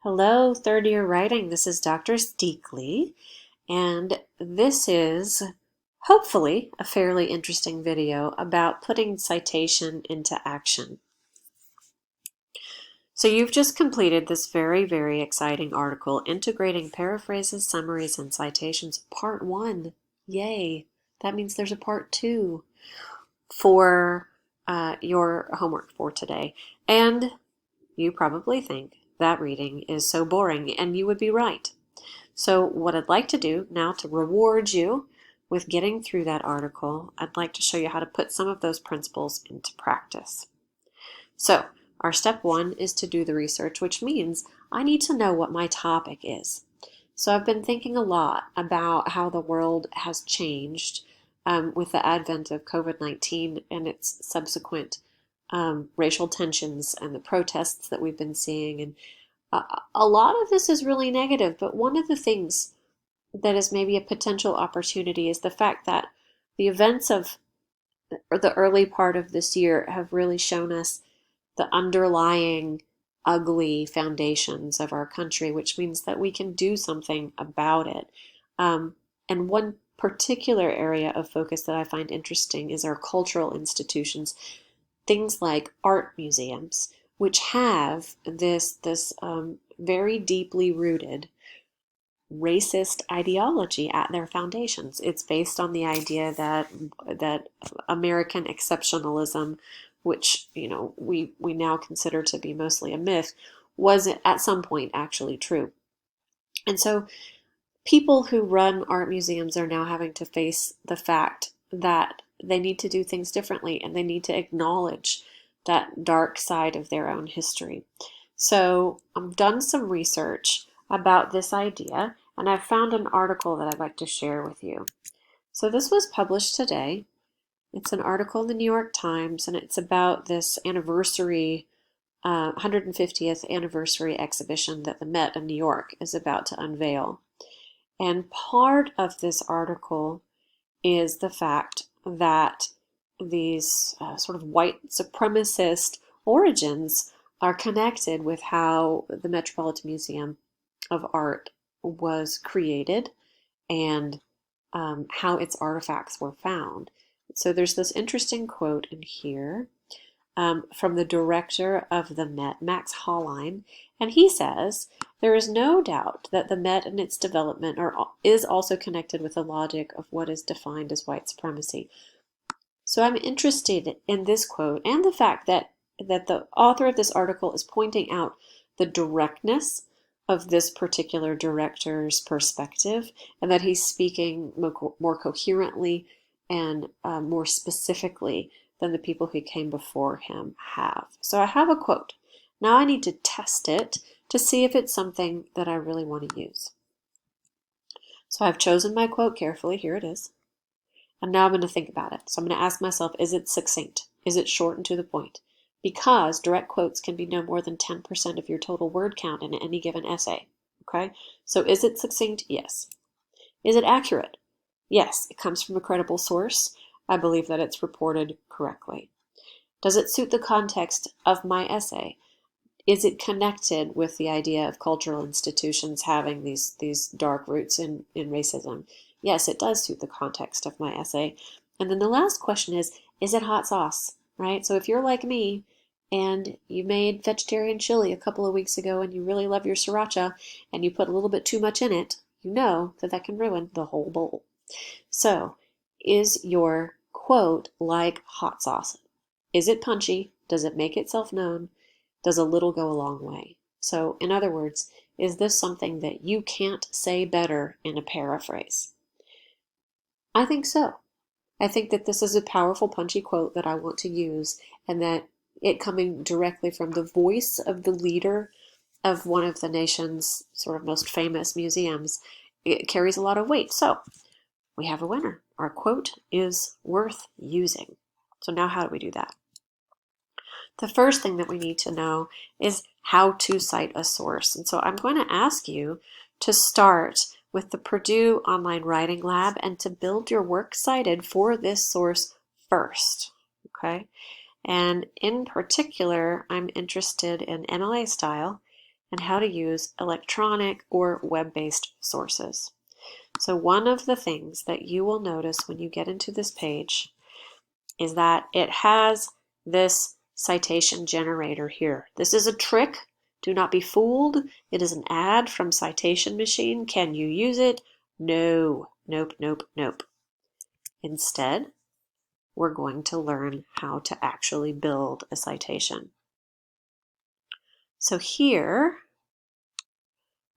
Hello, third year writing. This is Dr. Steakley, and this is hopefully a fairly interesting video about putting citation into action. So you've just completed this very exciting article, Integrating Paraphrases, Summaries, and Citations, Part 1. Yay! That means there's a Part 2 for your homework for today. And you probably think that reading is so boring, and you would be right. So what I'd like to do now to reward you with getting through that article, I'd like to show you how to put some of those principles into practice. So our step one is to do the research, which means I need to know what my topic is. So I've been thinking a lot about how the world has changed with the advent of COVID-19 and its subsequent racial tensions and the protests that we've been seeing. And a lot of this is really negative, but one of the things that is maybe a potential opportunity is the fact that the events of the early part of this year have really shown us the underlying ugly foundations of our country, which means that we can do something about it. And one particular area of focus that I find interesting is our cultural institutions, things like art museums, which have this very deeply rooted racist ideology at their foundations. It's based on the idea that American exceptionalism, which we now consider to be mostly a myth, was at some point actually true. And so people who run art museums are now having to face the fact that they need to do things differently and they need to acknowledge that dark side of their own history. So I've done some research about this idea, and I've found an article that I'd like to share with you. So this was published today. It's an article in the New York Times, and it's about this anniversary, 150th anniversary exhibition that the Met in New York is about to unveil. And part of this article is the fact that these sort of white supremacist origins are connected with how the Metropolitan Museum of Art was created and how its artifacts were found. So there's this interesting quote in here from the director of the Met, Max Hollein, and he says, "There is no doubt that the Met and its development is also connected with the logic of what is defined as white supremacy." So I'm interested in this quote and the fact that the author of this article is pointing out the directness of this particular director's perspective, and that he's speaking more coherently and more specifically than the people who came before him have. So I have a quote. Now I need to test it to see if it's something that I really want to use. So I've chosen my quote carefully. Here it is. And now I'm going to think about it. So I'm going to ask myself, is it succinct? Is it short and to the point? Because direct quotes can be no more than 10% of your total word count in any given essay. Okay? So is it succinct? Yes. Is it accurate? Yes. It comes from a credible source. I believe that it's reported correctly. Does it suit the context of my essay? Is it connected with the idea of cultural institutions having these dark roots in racism? Yes, it does suit the context of my essay. And then the last question is it hot sauce, right? So if you're like me and you made vegetarian chili a couple of weeks ago and you really love your sriracha and you put a little bit too much in it, you know that can ruin the whole bowl. So is your quote like hot sauce? Is it punchy? Does it make itself known? Does a little go a long way? So in other words, is this something that you can't say better in a paraphrase? I think so. I think that this is a powerful, punchy quote that I want to use, and that it coming directly from the voice of the leader of one of the nation's sort of most famous museums, it carries a lot of weight. So we have a winner. Our quote is worth using. So now how do we do that? The first thing that we need to know is how to cite a source. And so I'm going to ask you to start with the Purdue Online Writing Lab and to build your work cited for this source first. Okay? And in particular, I'm interested in MLA style and how to use electronic or web-based sources. So one of the things that you will notice when you get into this page is that it has this citation generator here. This is a trick. Do not be fooled. It is an ad from Citation Machine. Can you use it? No. Nope, nope, nope. Instead, we're going to learn how to actually build a citation. So here,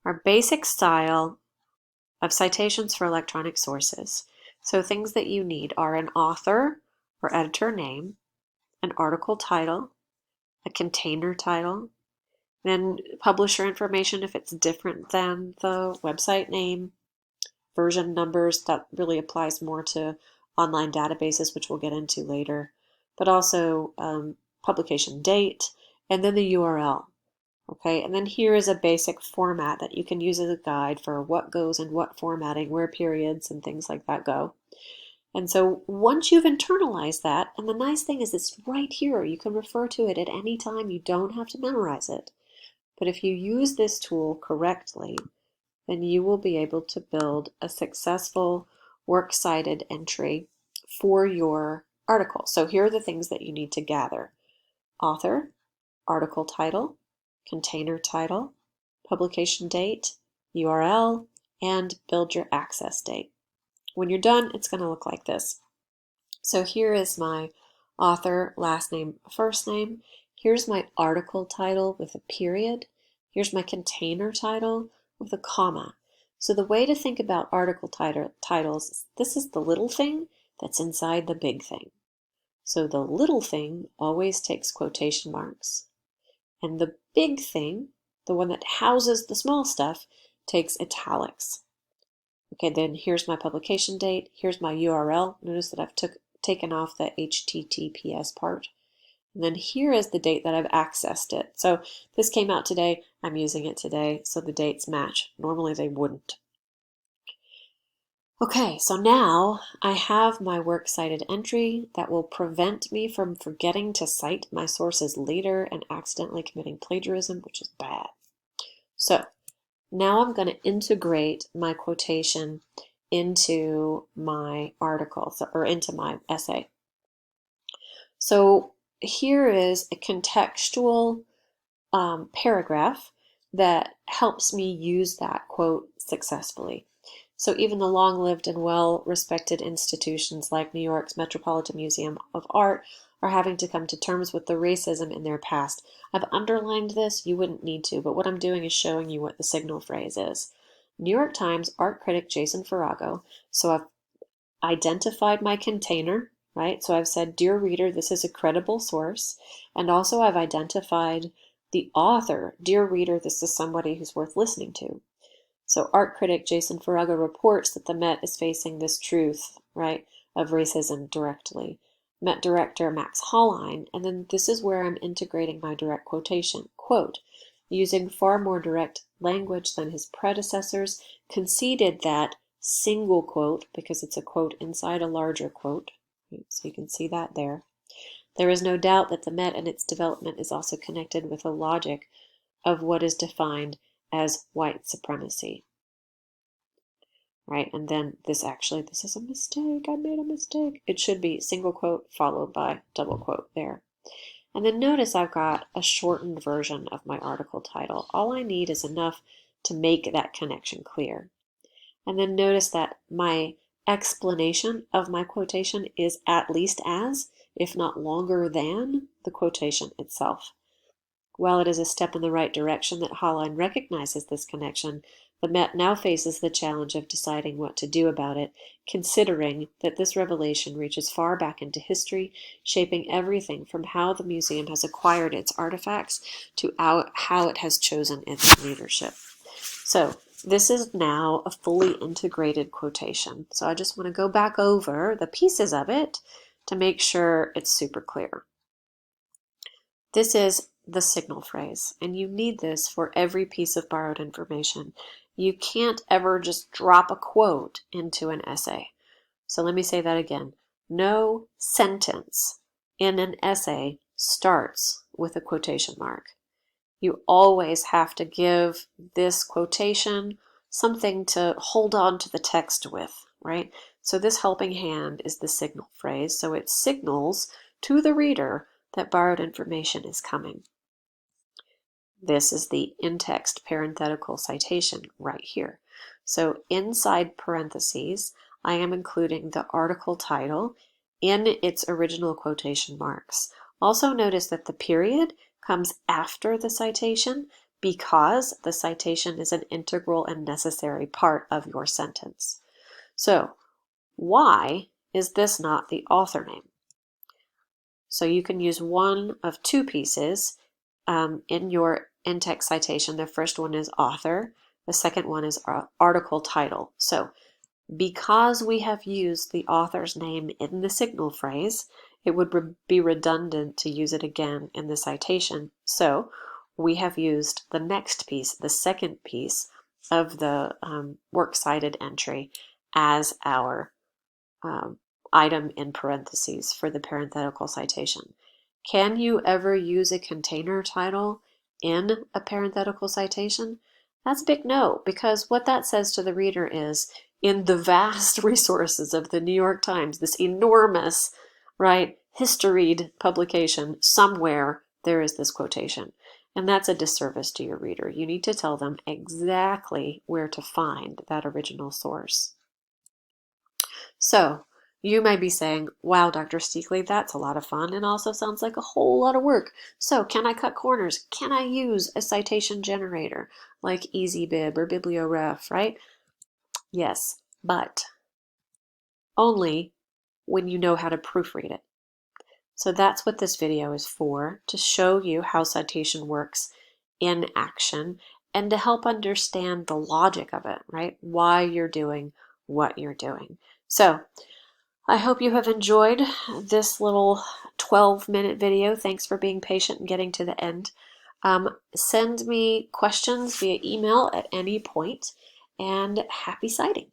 our basic style of citations for electronic sources. So things that you need are an author or editor name, an article title, a container title, then publisher information if it's different than the website name, version numbers, that really applies more to online databases, which we'll get into later, but also publication date, and then the URL. Okay, and then here is a basic format that you can use as a guide for what goes in what formatting, where periods and things like that go. And so once you've internalized that, and the nice thing is it's right here, you can refer to it at any time, you don't have to memorize it. But if you use this tool correctly, then you will be able to build a successful works cited entry for your article. So here are the things that you need to gather: author, article title, container title, publication date, URL, and build your access date. When you're done, it's going to look like this. So here is my author, last name, first name. Here's my article title with a period. Here's my container title with a comma. So the way to think about article titles, this is the little thing that's inside the big thing. So the little thing always takes quotation marks. And the big thing, the one that houses the small stuff, takes italics. Okay, then here's my publication date. Here's my URL. Notice that I've taken off the HTTPS part. And then here is the date that I've accessed it. So this came out today. I'm using it today, so the dates match. Normally they wouldn't. Okay, so now I have my works cited entry that will prevent me from forgetting to cite my sources later and accidentally committing plagiarism, which is bad. So now I'm going to integrate my quotation into my article, or into my essay. So here is a contextual paragraph that helps me use that quote successfully. So even the long-lived and well-respected institutions like New York's Metropolitan Museum of Art are having to come to terms with the racism in their past. I've underlined this, you wouldn't need to, but what I'm doing is showing you what the signal phrase is. New York Times art critic Jason Farrago. So I've identified my container, right? So I've said, dear reader, this is a credible source. And also I've identified the author. Dear reader, this is somebody who's worth listening to. So art critic Jason Farrago reports that the Met is facing this truth, right, of racism directly. Met director Max Hollein, and then this is where I'm integrating my direct quotation. Quote, using far more direct language than his predecessors, conceded that single quote, because it's a quote inside a larger quote, right, so you can see that there. There is no doubt that the Met and its development is also connected with a logic of what is defined as white supremacy. Right, and then this is a mistake. I made a mistake. It should be single quote followed by double quote there. And then notice I've got a shortened version of my article title. All I need is enough to make that connection clear. And then notice that my explanation of my quotation is at least as, if not longer than, the quotation itself. While it is a step in the right direction that Hollein recognizes this connection, the Met now faces the challenge of deciding what to do about it, considering that this revelation reaches far back into history, shaping everything from how the museum has acquired its artifacts to how it has chosen its leadership. So this is now a fully integrated quotation. So I just want to go back over the pieces of it to make sure it's super clear. This is the signal phrase, and you need this for every piece of borrowed information. You can't ever just drop a quote into an essay. So let me say that again. No sentence in an essay starts with a quotation mark. You always have to give this quotation something to hold on to the text with, right? So this helping hand is the signal phrase, so it signals to the reader that borrowed information is coming. This is the in-text parenthetical citation right here. So inside parentheses, I am including the article title in its original quotation marks. Also notice that the period comes after the citation because the citation is an integral and necessary part of your sentence. So why is this not the author name? So you can use one of two pieces in your in-text citation. The first one is author. The second one is article title. So because we have used the author's name in the signal phrase, it would be redundant to use it again in the citation. So we have used the next piece, the second piece of the works cited entry as our item in parentheses for the parenthetical citation. Can you ever use a container title in a parenthetical citation? That's a big no, because what that says to the reader is, in the vast resources of the New York Times, this enormous, right, historied publication, somewhere there is this quotation. And that's a disservice to your reader. You need to tell them exactly where to find that original source. So, you may be saying, wow, Dr. Steakley, that's a lot of fun and also sounds like a whole lot of work. So can I cut corners? Can I use a citation generator like EasyBib or BiblioRef, right? Yes, but only when you know how to proofread it. So that's what this video is for, to show you how citation works in action and to help understand the logic of it, right? Why you're doing what you're doing. So I hope you have enjoyed this little 12-minute video. Thanks for being patient and getting to the end. Send me questions via email at any point, and happy citing.